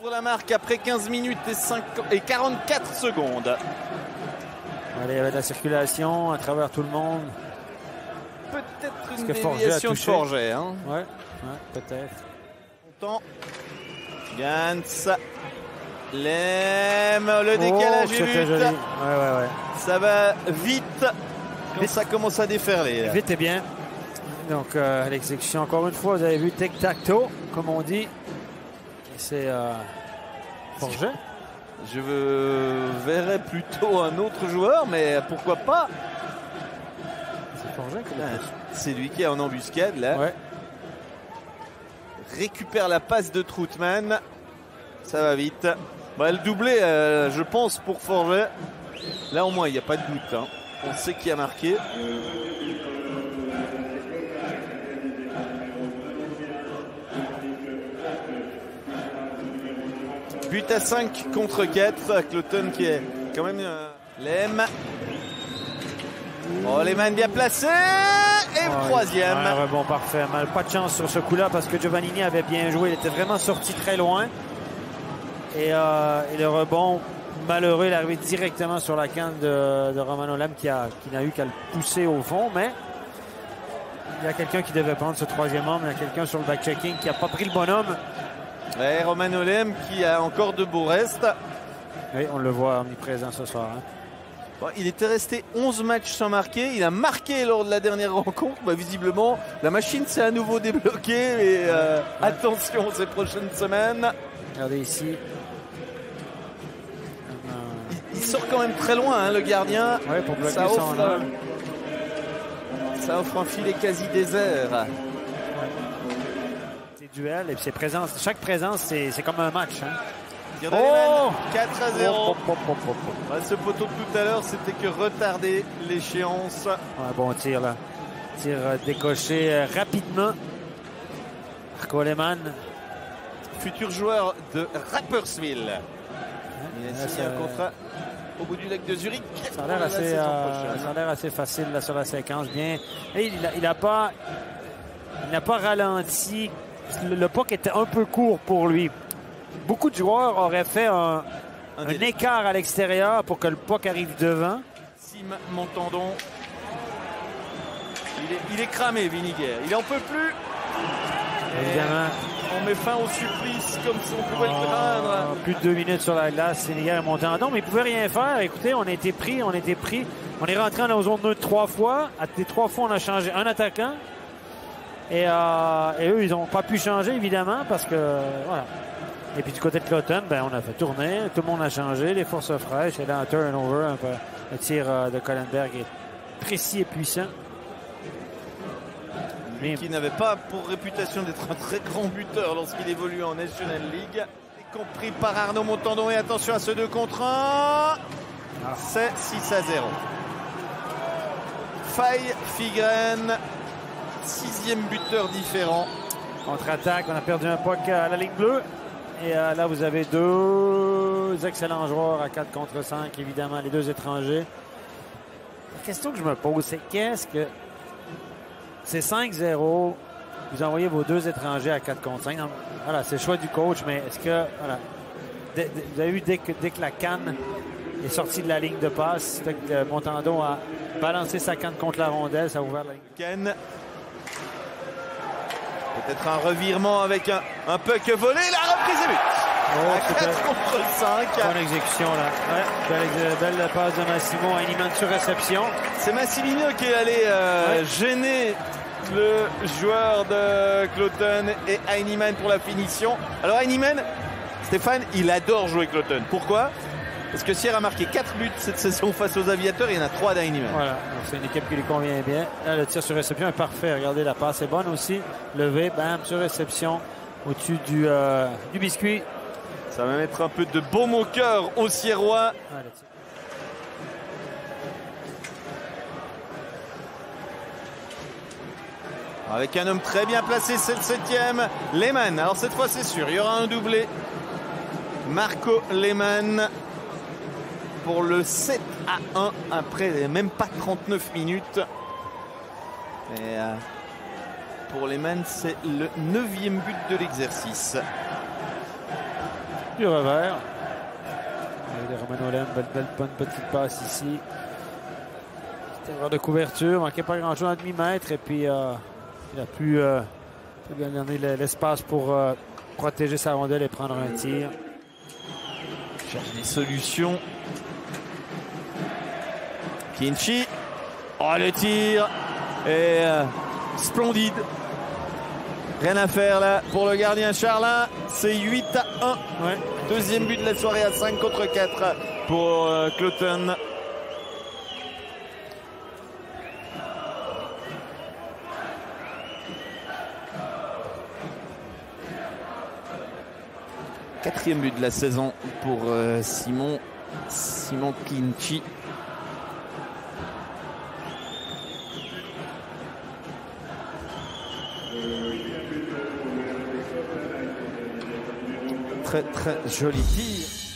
Ouvre la marque après 15 minutes et 44 secondes. Allez, il y avait de la circulation à travers tout le monde. Peut-être une déviation de Forget. Hein. Ouais, peut-être. Longtemps. Gantz. Lem. Le décalage est vite. Joli. Ouais. Ça va vite quand ça commence à déferler. Là. Vite et bien. Donc, l'exécution, encore une fois, vous avez vu tic-tac-toe, comme on dit. C'est Forget. Je verrais plutôt un autre joueur, mais pourquoi pas. C'est Forget. C'est lui qui est en embuscade, là. Ouais. Récupère la passe de Troutman. Ça va vite. Le doublé, je pense, pour Forget. Là, au moins, il n'y a pas de doute. Hein. On sait qui a marqué. But à 5 contre 4. Cloton qui est quand même... Lem. Oh, Lehmann bien placé. Et le troisième. Rebond parfait. Pas de chance sur ce coup-là parce que Giovannini avait bien joué. Il était vraiment sorti très loin. Et le rebond malheureux, il est arrivé directement sur la canne de Romano Lem qui n'a eu qu'à le pousser au fond. Mais il y a quelqu'un qui devait prendre ce troisième homme. Il y a quelqu'un sur le back-checking qui n'a pas pris le bonhomme. Ouais, Romano Lem qui a encore de beaux restes. Oui, on le voit omniprésent ce soir. Hein. Bon, il était resté 11 matchs sans marquer. Il a marqué lors de la dernière rencontre. Visiblement, la machine s'est à nouveau débloquée. Et attention ces prochaines semaines. Regardez ici. Il sort quand même très loin, hein, le gardien. Ouais, pour bloquer ça offre un filet quasi désert. C'est duel et puis chaque présence, c'est comme un match. Hein. 4-0. Ce poteau de tout à l'heure, c'était que retarder l'échéance. Bon tir là. Tir décoché rapidement. Marco Lehmann. Futur joueur de Rapperswil. Il a signé un contrat au bout du lac de Zurich. Ça a l'air assez facile là, sur la séquence. Bien. Et il n'a pas ralenti. Le puck était un peu court pour lui. Beaucoup de joueurs auraient fait un écart à l'extérieur pour que le puck arrive devant. Sim Montandon. Il est cramé, Viniguer. Il n'en peut plus. Évidemment. On met fin au supplice comme si on pouvait le craindre. Plus de 2 minutes sur la glace. Sénégal est monté en don, mais il ne pouvait rien faire. Écoutez, on a été pris. On est rentré en zone neutre 3 fois. À les 3 fois, on a changé un attaquant. Et eux, ils n'ont pas pu changer, évidemment, parce que, voilà. Et puis du côté de Cloton, on a fait tourner. Tout le monde a changé. Les forces fraîches. Et là, un turnover, un peu. Le tir de Collenberg est précis et puissant. Qui n'avait pas pour réputation d'être un très grand buteur lorsqu'il évolue en National League. Compris par Arnaud Montandon. Et attention à ce 2 contre 1. C'est 6-0. Faye Figren. 6e buteur différent. Contre-attaque, on a perdu un puck à la ligne bleue. Et là, vous avez 2 excellents joueurs à 4 contre 5, évidemment, les 2 étrangers. La question que je me pose, c'est qu'est-ce que... C'est 5-0. Vous envoyez vos 2 étrangers à 4 contre 5. Donc, voilà, c'est le choix du coach, mais est-ce que... Voilà, vous avez vu dès que la canne est sortie de la ligne de passe, Montandon a balancé sa canne contre la rondelle, ça a ouvert la ligne. Ken. Peut-être un revirement avec un puck volé. La reprise est but. 4 contre 5. Bonne exécution là. Ouais, belle passe de Massimo à Heinemann sur réception. C'est Massimino qui est allé gêner le joueur de Cloton et Heinemann pour la finition. Alors Heinemann, Stéphane, il adore jouer Cloton. Pourquoi ? Parce que Sierre a marqué 4 buts cette saison face aux Aviateurs. Il y en a 3 d'Heinemann. Voilà, c'est une équipe qui lui convient bien. Là, le tir sur réception est parfait. Regardez, la passe est bonne aussi. Levé, bam, sur réception au-dessus du biscuit. Ça va mettre un peu de baume au cœur aux Sierrois. Avec un homme très bien placé, c'est le 7e. Lehmann, alors cette fois c'est sûr, il y aura un doublé. Marco Lehmann pour le 7-1 après même pas 39 minutes. Et pour Lehmann, c'est le 9e but de l'exercice. du revers. Et Romano Lem, bonne petite passe ici. Petite erreur de couverture, manquait pas grand-chose à demi-mètre. Et puis, il a pu bien donner l'espace pour protéger sa rondelle et prendre un tir. Cherche des solutions. Kinchy. Oh, le tir est splendide. Rien à faire là pour le gardien Charlin. C'est 8-1. Ouais. Deuxième but de la soirée à 5 contre 4 pour Cloton. Quatrième but de la saison pour Simon Kinchy. Très joli tir.